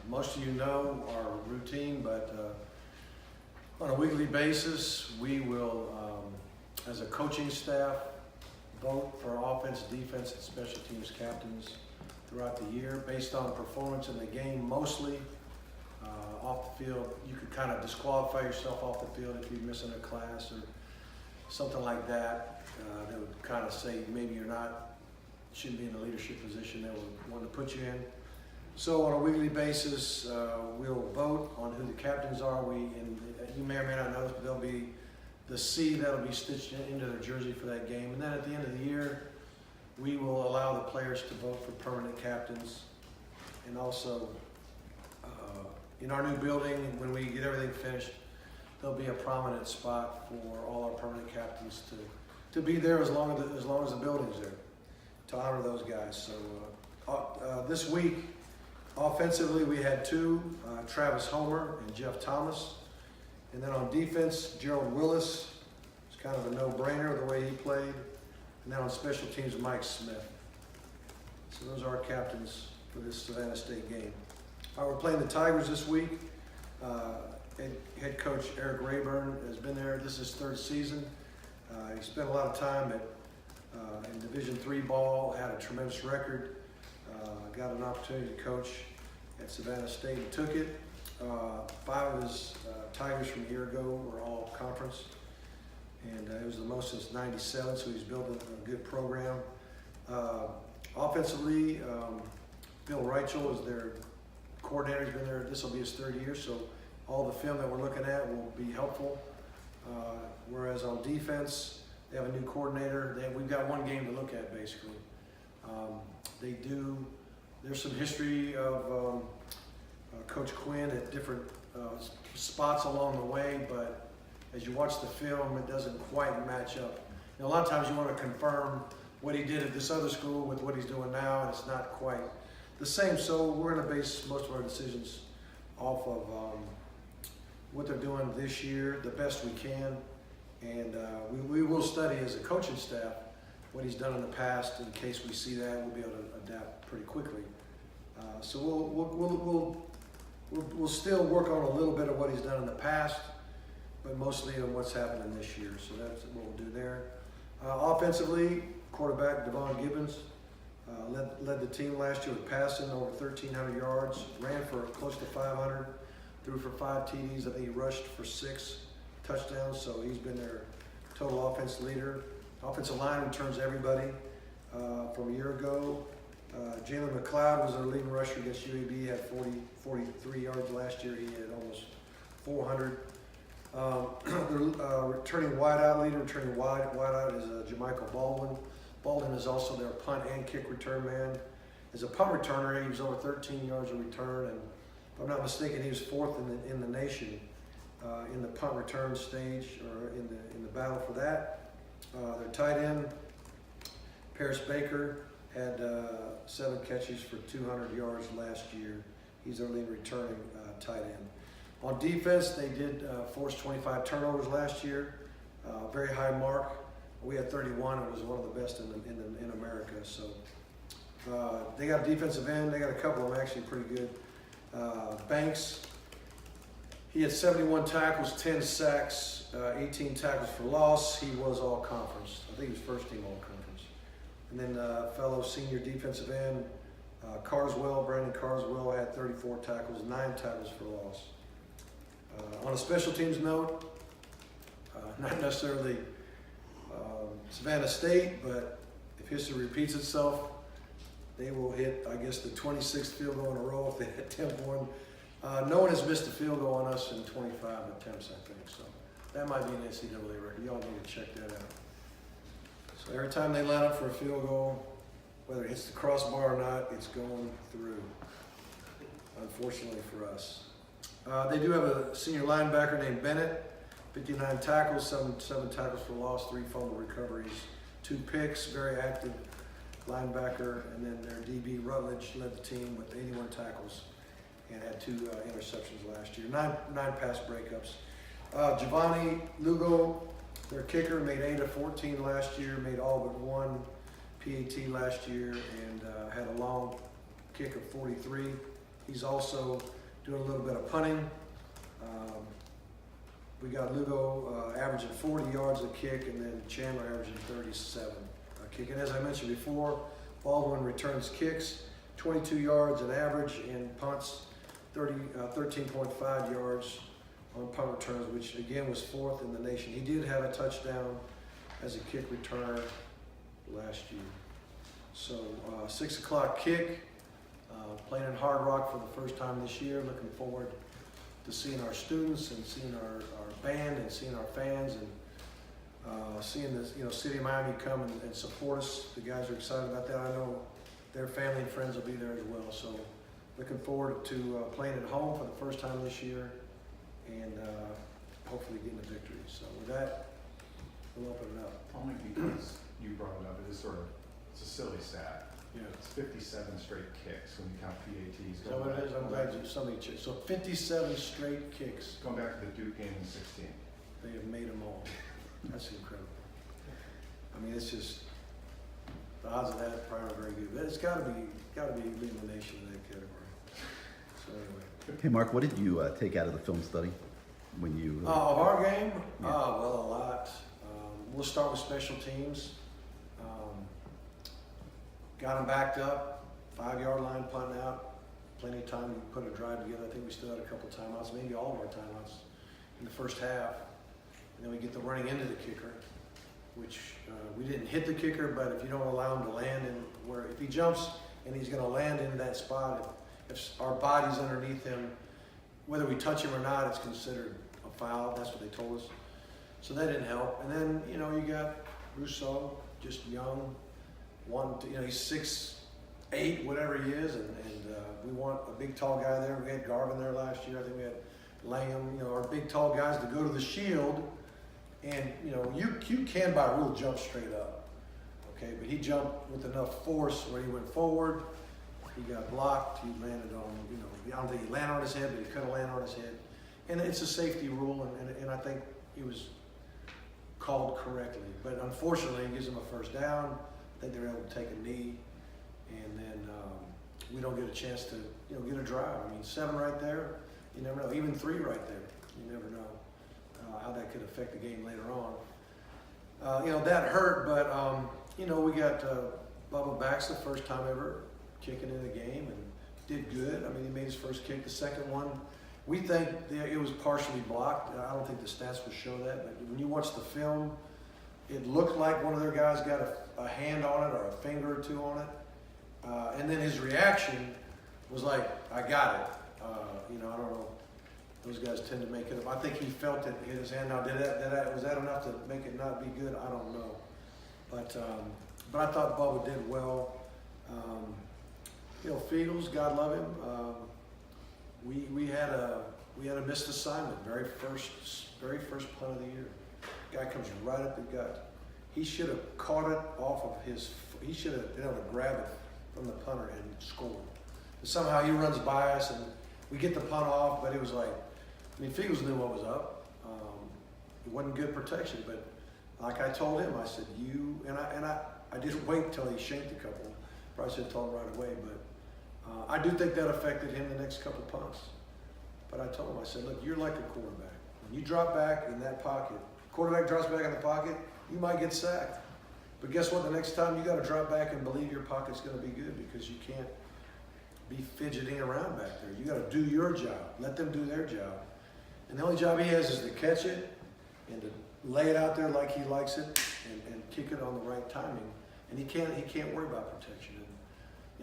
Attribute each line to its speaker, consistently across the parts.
Speaker 1: Most of you know our routine, but on a weekly basis, we will, as a coaching staff, vote for offense, defense, and special teams captains throughout the year based on performance in the game mostly. Off the field, you could kind of disqualify yourself off the field if you're missing a class or something like that. They would kind of say maybe shouldn't be in a leadership position they would want to put you in. So on a weekly basis, we'll vote on who the captains are. You may or may not know, but there'll be the C that'll be stitched into their jersey for that game. And then at the end of the year, we will allow the players to vote for permanent captains. And also, in our new building, when we get everything finished, there'll be a prominent spot for all our permanent captains to be there as long as the building's there, to honor those guys. So this week, offensively, we had two, Travis Homer and Jeff Thomas. And then on defense, Gerald Willis. It's kind of a no-brainer the way he played. And then on special teams, Mike Smith. So those are our captains for this Savannah State game. We're playing the Tigers this week. Head coach Eric Rayburn has been there. This is his third season. He spent a lot of time in Division III ball, had a tremendous record. Got an opportunity to coach at Savannah State and took it. 5 of his Tigers from a year ago were all conference, and it was the most since '97, so he's building a good program. Offensively, Bill Reichel is their coordinator. He's been there, this will be his third year, so all the film that we're looking at will be helpful. Whereas on defense, they have a new coordinator. We've got one game to look at, basically. There's some history of Coach Quinn at different spots along the way, but as you watch the film, it doesn't quite match up. A lot of times you want to confirm what he did at this other school with what he's doing now, and it's not quite the same. So we're going to base most of our decisions off of what they're doing this year, the best we can, and we will study as a coaching staff what he's done in the past. In case we see that, we'll be able to adapt pretty quickly. So we'll still work on a little bit of what he's done in the past, but mostly on what's happening this year. So that's what we'll do there. Offensively, quarterback Devon Gibbons led the team last year with passing over 1,300 yards, ran for close to 500, threw for 5 TDs. I think he rushed for 6 touchdowns, so he's been their total offense leader. Offensive line returns everybody from a year ago. Jalen McLeod was their leading rusher against UAB. He had 43 yards last year. He had almost 400. Their returning wideout is Jermichael Baldwin. Baldwin is also their punt and kick return man. As a punt returner, he was over 13 yards of return, and if I'm not mistaken, he was 4th in the nation in the punt return stage, or in the battle for that. Their tight end, Paris Baker, had 7 catches for 200 yards last year. He's their lead returning tight end. On defense, they did force 25 turnovers last year, very high mark. We had 31. It was one of the best in America. So they got a defensive end. They got a couple of them actually pretty good. Banks, he had 71 tackles, 10 sacks, 18 tackles for loss. He was all conference. I think he was first team all conference. And then fellow senior defensive end, Brandon Carswell had 34 tackles, 9 tackles for loss. On a special teams note, not necessarily Savannah State, but if history repeats itself, they will hit, I guess, the 26th field goal in a row if they attempt one. No one has missed a field goal on us in 25 attempts, I think. So that might be an NCAA record. Y'all need to check that out. So every time they line up for a field goal, whether it hits the crossbar or not, it's going through, unfortunately for us. They do have a senior linebacker named Bennett, 59 tackles, 7 tackles for loss, 3 fumble recoveries, 2 picks, very active linebacker. And then their DB Rutledge led the team with 81 tackles and had 2 interceptions last year, 9 pass breakups. Giovanni Lugo, their kicker, made 8 of 14 last year, made all but 1 PAT last year, and had a long kick of 43. He's also doing a little bit of punting. We got Lugo averaging 40 yards a kick, and then Chandler averaging 37 a kick. And as I mentioned before, Baldwin returns kicks, 22 yards an average, and punts 13.5 yards on punt returns, which again was 4th in the nation. He did have a touchdown as a kick returner last year. So 6 o'clock kick, playing in Hard Rock for the first time this year. Looking forward to seeing our students and seeing our band and seeing our fans and seeing the City of Miami come and support us. The guys are excited about that. I know their family and friends will be there as well. So looking forward to playing at home for the first time this year and hopefully getting a victory. So with that, we'll open it up.
Speaker 2: Only because you brought it up, it is it's a silly stat.
Speaker 1: Yeah.
Speaker 2: It's 57 straight kicks when you count PATs.
Speaker 1: So it is. I'm glad somebody checked. So 57 straight kicks.
Speaker 2: Going back to the Duke game in 16.
Speaker 1: They have made them all. That's incredible. I mean, it's just the odds of that probably are very good. But it's got to be leading the nation in that category. So anyway.
Speaker 3: Hey Mark, what did you take out of the film study when you?
Speaker 1: Of our game?
Speaker 3: Yeah.
Speaker 1: Well, a lot. We'll start with special teams. Got them backed up, 5-yard line punting out. Plenty of time to put a drive together. I think we still had a couple timeouts, maybe all of our timeouts in the first half. And then we get the running into the kicker, which we didn't hit the kicker, but if you don't allow him to land if he jumps and he's going to land in that spot, if our body's underneath him, whether we touch him or not, it's considered a foul. That's what they told us. So that didn't help. And then, you got Rousseau, just young. He's 6'8", whatever he is, and we want a big tall guy there. We had Garvin there last year. I think we had Langham, our big tall guys to go to the shield. And you can by rule jump straight up, okay? But he jumped with enough force where he went forward. He got blocked. He landed on, I don't think he landed on his head, but he could have landed on his head. And it's a safety rule, and I think it was called correctly. But unfortunately, it gives him a first down. I think they're able to take a knee, and then we don't get a chance to get a drive. I mean, 7 right there, you never know. Even 3 right there, you never know how that could affect the game later on. That hurt, but we got Bubba Bax the first time ever kicking in the game and did good. I mean, he made his first kick. The second one, we think it was partially blocked. I don't think the stats would show that, but when you watch the film, it looked like one of their guys got a hand on it or a finger or two on it. And then his reaction was like, I got it. I don't know. Those guys tend to make it up. I think he felt it hit his hand. Now, was that enough to make it not be good? I don't know. But I thought Bubba did well. Fiegels, God love him. We had a missed assignment. Very first punt of the year. Guy comes right up the gut. He should have caught it off of he should have been able to grab it from the punter and score. But somehow he runs by us and we get the punt off, but it was like, Fiegels knew what was up. It wasn't good protection, but like I told him, I said, I didn't wait until he shanked a couple. Probably should have told him right away, but I do think that affected him the next couple punts. But I told him, I said, look, you're like a quarterback. When you drop back in that pocket, quarterback drops back in the pocket, you might get sacked. But guess what? The next time you got to drop back and believe your pocket's going to be good because you can't be fidgeting around back there. You got to do your job. Let them do their job. And the only job he has is to catch it and to lay it out there like he likes it and kick it on the right timing. And he can't worry about protection.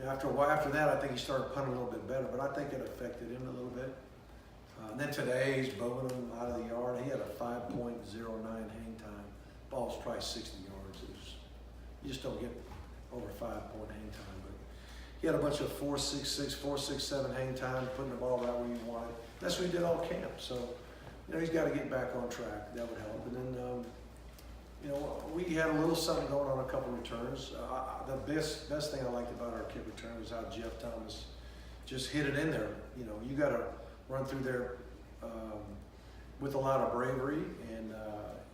Speaker 1: And after a while, after that, I think he started punting a little bit better. But I think it affected him a little bit. And then today, he's bowling him out of the yard. He had a 5.09 hang time. Ball's probably 60 yards. You just don't get over 5-point hang time. But he had a bunch of 4.66, 4.67 hang time, putting the ball right where you want it. That's what he did all camp. So, he's got to get back on track. That would help. And then, we had a little something going on a couple returns. The best thing I liked about our kick return was how Jeff Thomas just hit it in there. You got to run through there with a lot of bravery, and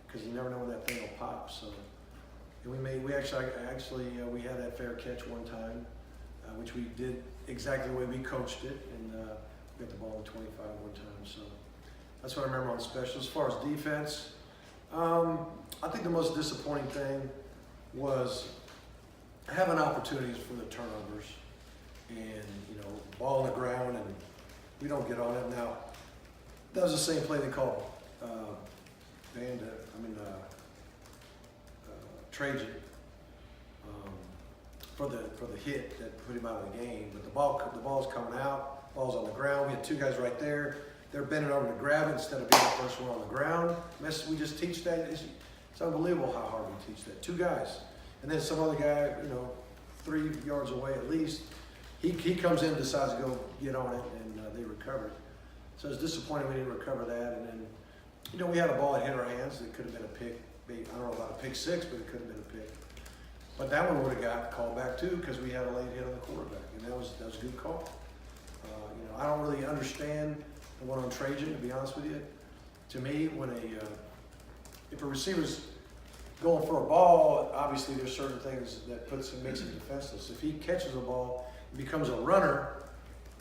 Speaker 1: because you never know when that thing will pop. So, and we actually we had that fair catch one time, which we did exactly the way we coached it, and got the ball in 25 one time. So that's what I remember on special. As far as defense, I think the most disappointing thing was having opportunities for the turnovers and, ball on the ground and we don't get on it. Now, that was the same play they called Trajan for the hit that put him out of the game. But the ball's coming out, ball's on the ground. We had two guys right there. They're bending over to grab it instead of being the first one on the ground. We just teach that. It's unbelievable how hard we teach that. Two guys. And then some other guy, 3 yards away at least, he comes in and decides to go get on it, and they recover it. So it's disappointing we didn't recover that. And then, we had a ball that hit our hands that could have been a pick. I don't know about a pick six, but it could have been a pick. But that one would have got called back too because we had a late hit on the quarterback, and that was a good call. I don't really understand the one on Trajan, to be honest with you. To me, if a receiver's going for a ball, obviously there's certain things that makes him defenseless. If he catches a ball and becomes a runner,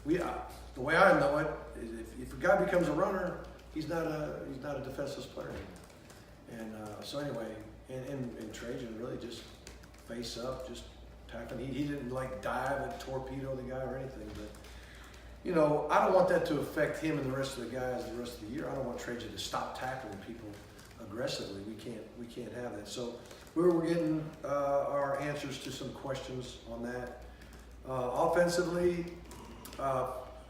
Speaker 1: the way I know it is if a guy becomes a runner, he's not a defenseless player anymore. And so anyway, and Trajan really just face up, just tackling. He didn't dive and torpedo the guy or anything, but I don't want that to affect him and the rest of the guys the rest of the year. I don't want Trajan to stop tackling people aggressively. We can't have that. So we're getting our answers to some questions on that. Offensively,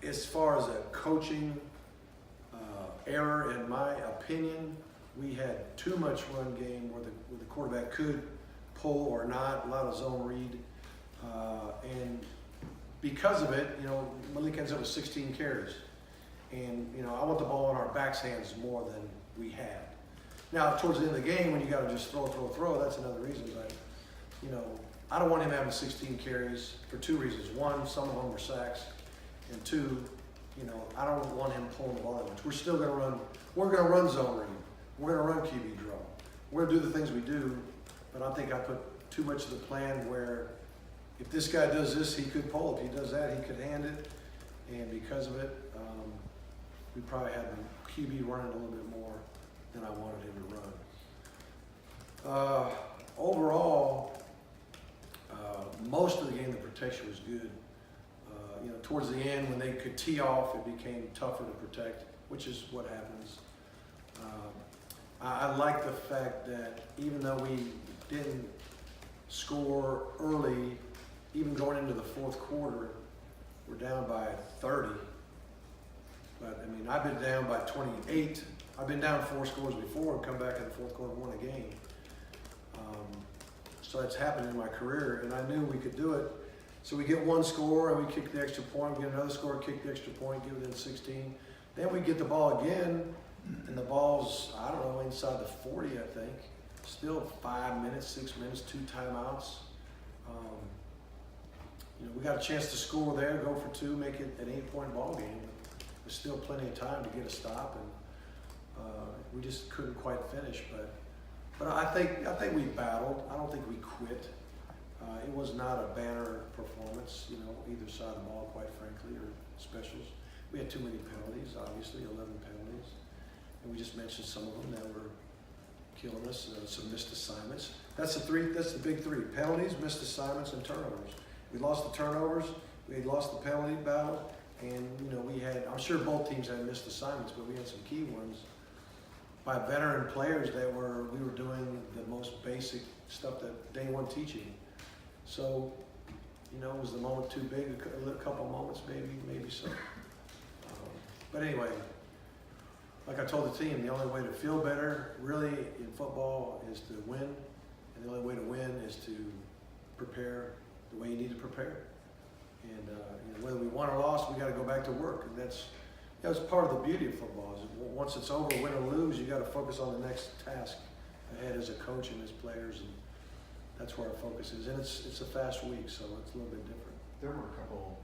Speaker 1: as far as a coaching error, in my opinion, we had too much run game where the quarterback could pull or not, a lot of zone read, and because of it, Malik ends up with 16 carries, and I want the ball in our backs' hands more than we had. Now, towards the end of the game, when you got to just throw, that's another reason. But I don't want him having 16 carries for two reasons. One, some of them were sacks, and two, I don't want him pulling the ball that much. We're still going to run. We're going to run zone read. We're going to run QB draw. We're going to do the things we do, but I think I put too much of the plan where if this guy does this, he could pull. If he does that, he could hand it. And because of it, we probably had the QB running a little bit more than I wanted him to run. Overall, most of the game, the protection was good. Towards the end, when they could tee off, it became tougher to protect, which is what happens. I like the fact that even though we didn't score early, even going into the fourth quarter, we're down by 30. But I've been down by 28. I've been down 4 scores before and come back in the fourth quarter and won a game. So that's happened in my career, and I knew we could do it. So we get 1 score and we kick the extra point, we get another score, kick the extra point, get within 16. Then we get the ball again, and the ball's, inside the 40, I think. Still 5 minutes, 6 minutes, 2 timeouts. We got a chance to score there, go for 2, make it an 8-point ball game. There's still plenty of time to get a stop, and we just couldn't quite finish. But I think we battled. I don't think we quit. It was not a banner performance, either side of the ball, quite frankly, or specials. We had too many penalties, obviously, 11 penalties. And we just mentioned some of them that were killing us, some missed assignments. That's the big 3, penalties, missed assignments, and turnovers. We lost the turnovers, we had lost the penalty battle, and we had, I'm sure both teams had missed assignments, but we had some key ones by veteran players that we were doing the most basic stuff that day one teaching. So, was the moment too big? A couple moments, maybe so. But anyway, like I told the team, the only way to feel better, really, in football is to win, and the only way to win is to prepare the way you need to prepare. And whether we won or lost, we got to go back to work, and that's part of the beauty of football. Is once it's over, win or lose, you got to focus on the next task ahead as a coach and as players, and that's where our focus is. And it's a fast week, so it's a little bit different.
Speaker 2: There were a couple,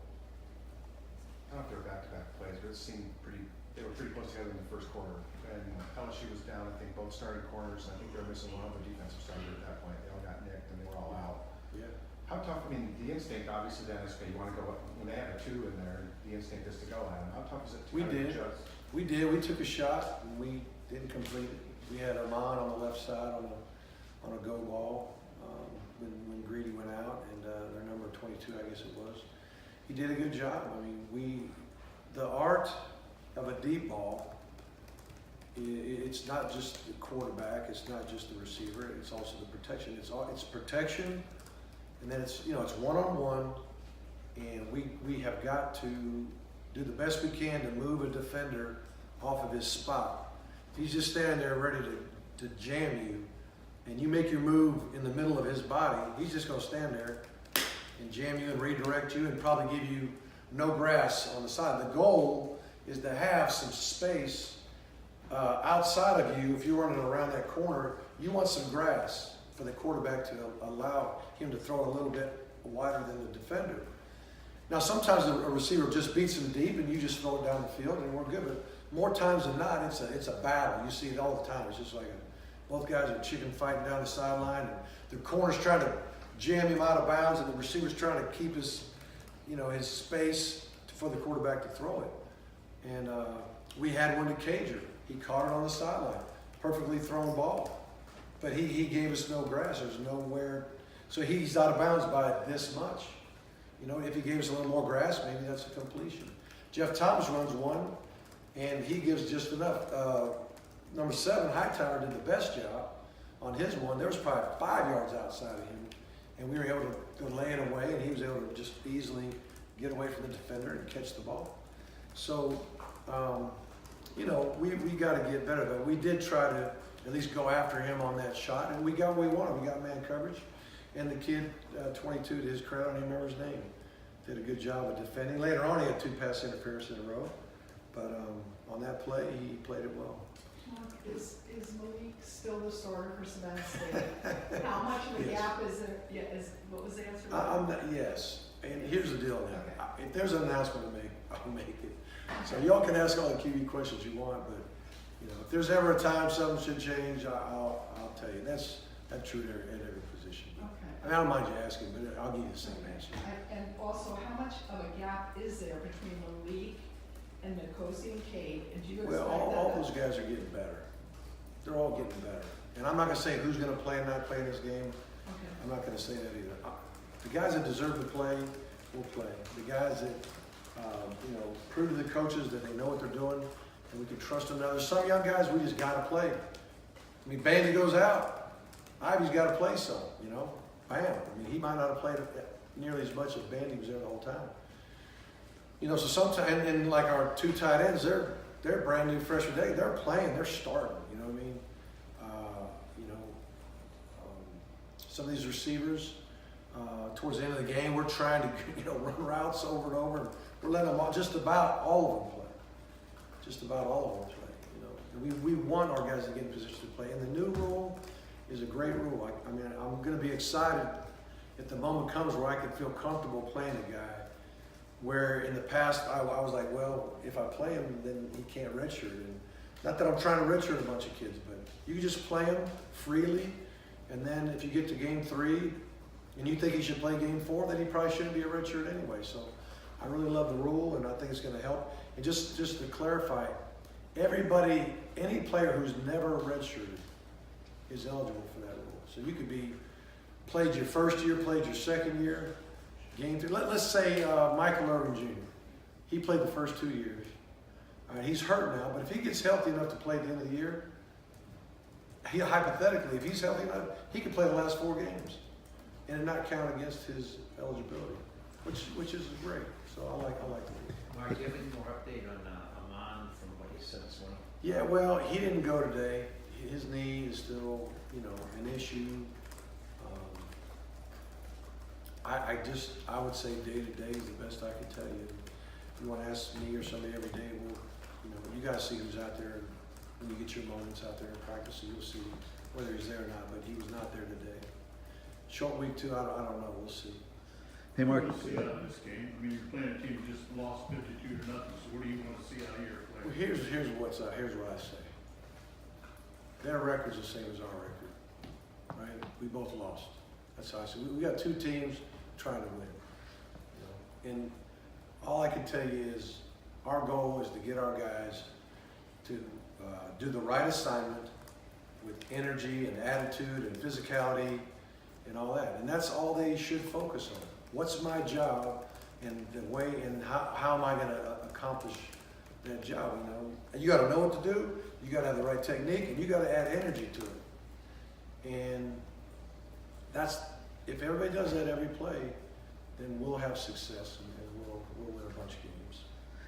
Speaker 2: I don't know if they were back-to-back plays, but it seemed they were pretty close together in the first quarter. And LSU was down, I think, both starting corners, and I think they were missing one other defensive starter at that point. They all got nicked and they were all out.
Speaker 1: Yeah.
Speaker 2: How tough, I mean, the instinct, obviously, then is, okay, you wanna go, up when they have a 2 in there, the instinct is to go at them. How tough is it to
Speaker 1: We
Speaker 2: kind of
Speaker 1: did.
Speaker 2: adjust?
Speaker 1: We did. We took a shot and we didn't complete it. We had Armand on the left side on a go ball when Greedy went out, and their number 22, I guess it was. He did a good job. I mean, the art of a deep ball. It's not just the quarterback. It's not just the receiver. It's also the protection. It's protection, and then it's one-on-one, and we have got to do the best we can to move a defender off of his spot. If he's just standing there ready to jam you, and you make your move in the middle of his body, he's just going to stand there and jam you and redirect you and probably give you no grass on the side. The goal is to have some space outside of you. If you're running around that corner, you want some grass for the quarterback to allow him to throw a little bit wider than the defender. Now, sometimes a receiver just beats him deep and you just throw it down the field and we're good. But more times than not, it's a battle. You see it all the time. It's just like both guys are chicken fighting down the sideline, and the corner's trying to jam him out of bounds, and the receiver's trying to keep his space for the quarterback to throw it. And we had one to Cager. He caught it on the sideline, perfectly thrown ball, but he gave us no grass. There's nowhere, so he's out of bounds by this much. If he gave us a little more grass, maybe that's a completion. Jeff Thomas runs one, and he gives just enough. Number 7, Hightower, did the best job on his one. There was probably 5 yards outside of him, and we were able to lay it away, and he was able to just easily get away from the defender and catch the ball. So, we got to get better, but we did try to at least go after him on that shot, and we got what we wanted. We got man coverage, and the kid, 22, to his credit, I don't even remember his name, did a good job of defending. Later on, he had 2 pass interference in a row, but on that play, he played it well.
Speaker 4: Is Malik still the starter for Savannah State? How much of a
Speaker 1: Yes.
Speaker 4: gap is there? Yeah, what was the answer?
Speaker 1: Yes, and here's the deal now.
Speaker 4: Okay.
Speaker 1: If there's an announcement to make, I'll make it. So y'all can ask all the QB questions you want, but if there's ever a time something should change, I'll tell you. That's true at every position.
Speaker 4: Okay.
Speaker 1: I don't mind you asking, but I'll give you the same answer.
Speaker 4: And also, how much of a gap is there between Malik and Nkosi and Cade? And do you expect
Speaker 1: Well,
Speaker 4: that?
Speaker 1: all those guys are getting better. They're all getting better. And I'm not going to say who's going to play and not play in this game.
Speaker 4: Okay.
Speaker 1: I'm not going to say that either. The guys that deserve to play will play. The guys that, prove to the coaches that they know what they're doing and we can trust them. Now, there's some young guys we just got to play. I mean, Bandy goes out. Ivy's got to play some, Bam. I mean, he might not have played nearly as much as Bandy was there the whole time. So sometimes, and like our 2 tight ends, they're brand new freshman day. They're playing. They're starting. You know what I mean? Some of these receivers, towards the end of the game, we're trying to run routes over and over. And we're letting them just about all of them play. Just about all of them play. And we want our guys to get in position to play. And the new rule is a great rule. I'm going to be excited if the moment comes where I can feel comfortable playing a guy. Where in the past I was like, well, if I play him, then he can't redshirt. And not that I'm trying to redshirt a bunch of kids, but you can just play him freely. And then if you get to game 3 and you think he should play game 4, then he probably shouldn't be a redshirt anyway. So I really love the rule, and I think it's going to help. And just to clarify, everybody, any player who's never redshirted is eligible for that rule. So you could played your first year, played your second year, game 3. Let's say Michael Irvin Jr. He played the first 2 years. All right, he's hurt now, but if he gets healthy enough to play at the end of the year, hypothetically, if he's healthy enough, he could play the last 4 games and it not count against his eligibility, which is great. So I like the rule.
Speaker 5: Mark, do you have any more update on Amon from what he said this morning?
Speaker 1: Yeah, well, he didn't go today. His knee is still, an issue. I would say day to day is the best I can tell you. If you want to ask me or somebody every day, you guys see who's out there. When you get your moments out there in practice, you'll see whether he's there or not. But he was not there today. Short week 2, I don't know. We'll see.
Speaker 3: Hey, Mark.
Speaker 6: What do you want to see out of this game? I mean, you're playing a team that just lost 52-0, so what do you want to see out of your
Speaker 1: Well,
Speaker 6: players?
Speaker 1: here's what I say. Their record's the same as our record, right? We both lost. That's how I say. We got 2 teams trying to win. You know? And all I can tell you is our goal is to get our guys to do the right assignment with energy and attitude and physicality and all that. And that's all they should focus on. What's my job and the way and how am I going to accomplish that job, you know? And you got to know what to do, you got to have the right technique, and you got to add energy to it. And that's, if everybody does that every play, then we'll have success and we'll win a bunch of games.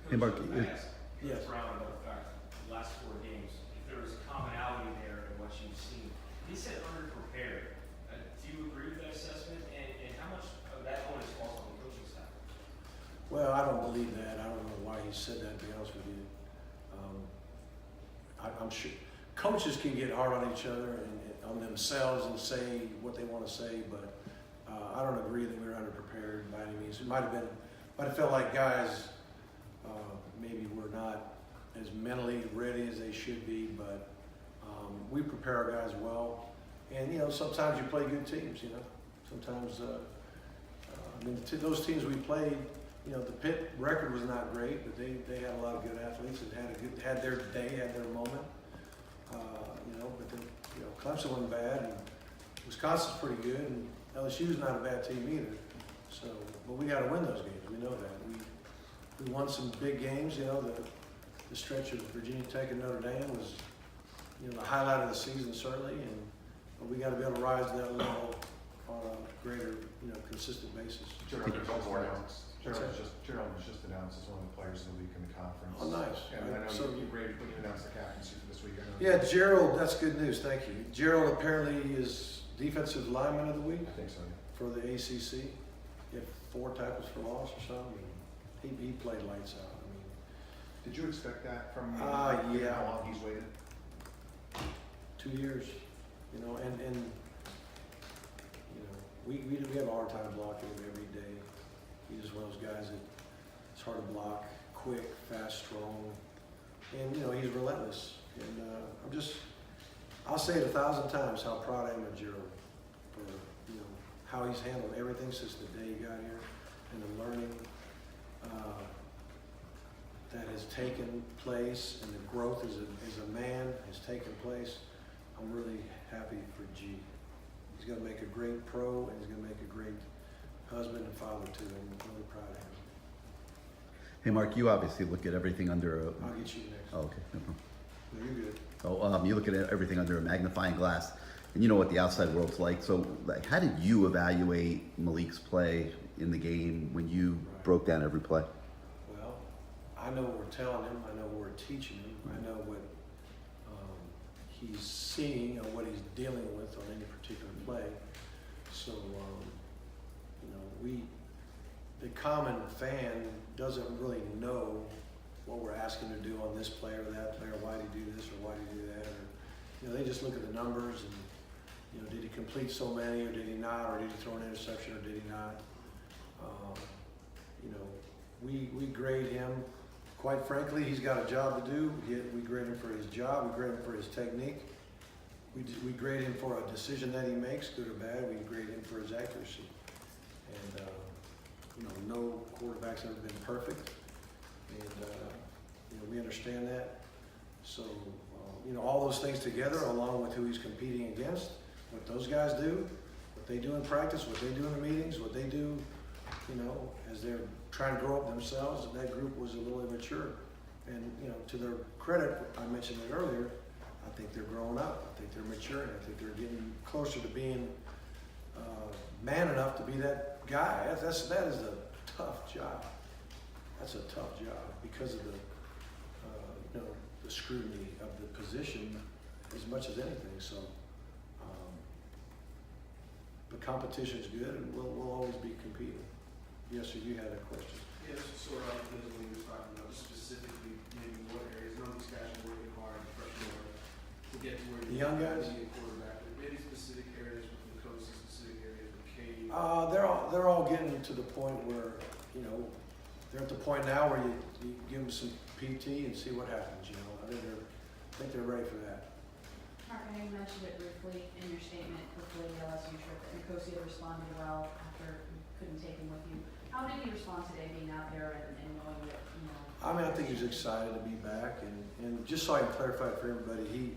Speaker 3: Hey, Mark,
Speaker 7: Can I ask
Speaker 1: Yes.
Speaker 7: a roundabout fact, the last 4 games, if there was a commonality there in what you've seen, he said underprepared. Do you agree with that assessment? And how much of that onus falls on the coaching staff?
Speaker 1: Well, I don't believe that. I don't know why he said that, to be honest with you. I'm sure coaches can get hard on each other and on themselves and say what they want to say, but I don't agree that we were underprepared by any means. It might have felt like guys maybe were not as mentally ready as they should be, but we prepare our guys well. And, you know, sometimes you play good teams, you know. Sometimes, I mean, those teams we played, you know, the Pitt record was not great, but they had a lot of good athletes and had their day, had their moment. You know, but then, you know, Clemson wasn't bad, and Wisconsin's pretty good, and LSU's not a bad team either. So, but we got to win those games. We know that. We won some big games. You know, the stretch of Virginia Tech and Notre Dame was, you know, the highlight of the season certainly, but we got to be able to rise to that level on a greater, you know, consistent basis.
Speaker 2: Gerald was just announced as one of the players of the week in the conference.
Speaker 1: Oh, nice.
Speaker 2: And I know
Speaker 1: So
Speaker 2: you announced the captaincy for this week. I know
Speaker 1: Yeah, Gerald, that's good news, thank you. Gerald apparently is defensive lineman of the week
Speaker 2: I think so, yeah.
Speaker 1: for the ACC. He had 4 tackles for loss or something. He played lights out. I mean,
Speaker 2: Did you expect that from him?
Speaker 1: Yeah.
Speaker 2: How long he's waited?
Speaker 1: 2 years, you know, and you know, we have a hard time blocking him every day. He's just one of those guys that it's hard to block, quick, fast, strong, and you know he's relentless. And I'll say it 1,000 times how proud I am of Gerald for you know how he's handled everything since the day he got here, and the learning that has taken place, and the growth as a man has taken place. I'm really happy for G. He's going to make a great pro, and he's going to make a great husband and father too. I'm really proud of him.
Speaker 3: Hey, Mark, you obviously look at everything under a...
Speaker 1: I'll get you next.
Speaker 3: Oh, okay, no problem.
Speaker 1: No, you're good.
Speaker 3: So you look at everything under a magnifying glass, and you know what the outside world's like. So like, how did you evaluate Malik's play in the game when you broke down every play?
Speaker 1: Well, I know what we're telling him. I know what we're teaching him. I know what he's seeing or what he's dealing with on any particular play. So, you know, the common fan doesn't really know what we're asking to do on this player or that player. Why did he do this or why did he do that? Or, you know, they just look at the numbers and, you know, did he complete so many or did he not? Or did he throw an interception or did he not? You know, we grade him. Quite frankly, he's got a job to do. We grade him for his job. We grade him for his technique. We grade him for a decision that he makes, good or bad. We grade him for his accuracy. And, you know, no quarterback's ever been perfect. And, you know, we understand that. So, you know, all those things together, along with who he's competing against, what those guys do, what they do in practice, what they do in the meetings, what they do, you know, as they're trying to grow up themselves, that group was a little immature. And, you know, to their credit, I mentioned it earlier, I think they're growing up. I think they're maturing. I think they're getting closer to being man enough to be that guy. That is a tough job. That's a tough job because of the, you know, the scrutiny of the position as much as anything. So, the competition's good, and we'll always be competing. Yes, sir, you had a question.
Speaker 8: Yes, sort of like this when you were talking about specifically maybe what areas, none of these guys are working hard, freshman order, to get to where
Speaker 1: The young guys?
Speaker 8: Be a quarterback, but maybe specific areas with the coaches, specific areas with K.
Speaker 1: They're all getting to the point where, you know, they're at the point now where you give them some PT and see what happens, you know. I think they're ready for that.
Speaker 9: Mark, I know you mentioned it briefly in your statement before the LSU trip that Nicosia responded well after couldn't take him with you. How did he respond today, being out there and knowing that, you know?
Speaker 1: I mean, I think he's excited to be back, and just so I can clarify it for everybody,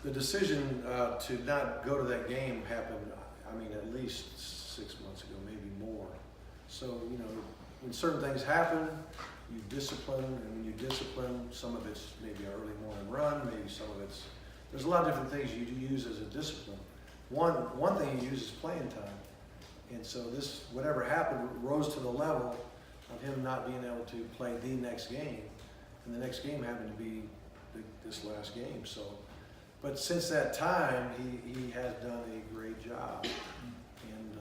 Speaker 1: the decision to not go to that game happened, I mean, at least 6 months ago, maybe more. So, you know, when certain things happen, you discipline, and when you discipline, some of it's maybe an early morning run, maybe some of it's, there's a lot of different things you use as a discipline. One thing you use is playing time. And so this, whatever happened, rose to the level of him not being able to play the next game. And the next game happened to be this last game. So, but since that time, he has done a great job. And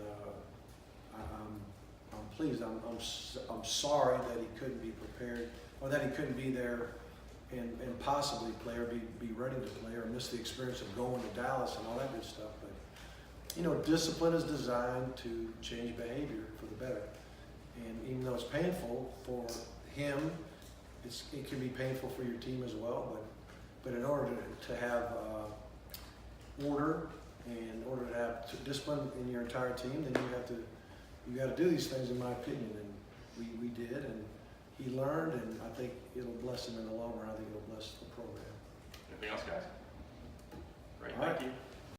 Speaker 1: I'm pleased. I'm sorry that he couldn't be prepared, or that he couldn't be there and possibly play, or be ready to play, or miss the experience of going to Dallas and all that good stuff. But you know, discipline is designed to change behavior for the better. And even though it's painful for him, it can be painful for your team as well. But in order to have order, and in order to have discipline in your entire team, then you got to do these things, in my opinion. And we did, and he learned, and I think it'll bless him in the long run. I think it'll bless the program.
Speaker 10: Anything else, guys? Great,
Speaker 1: All right.
Speaker 10: thank you.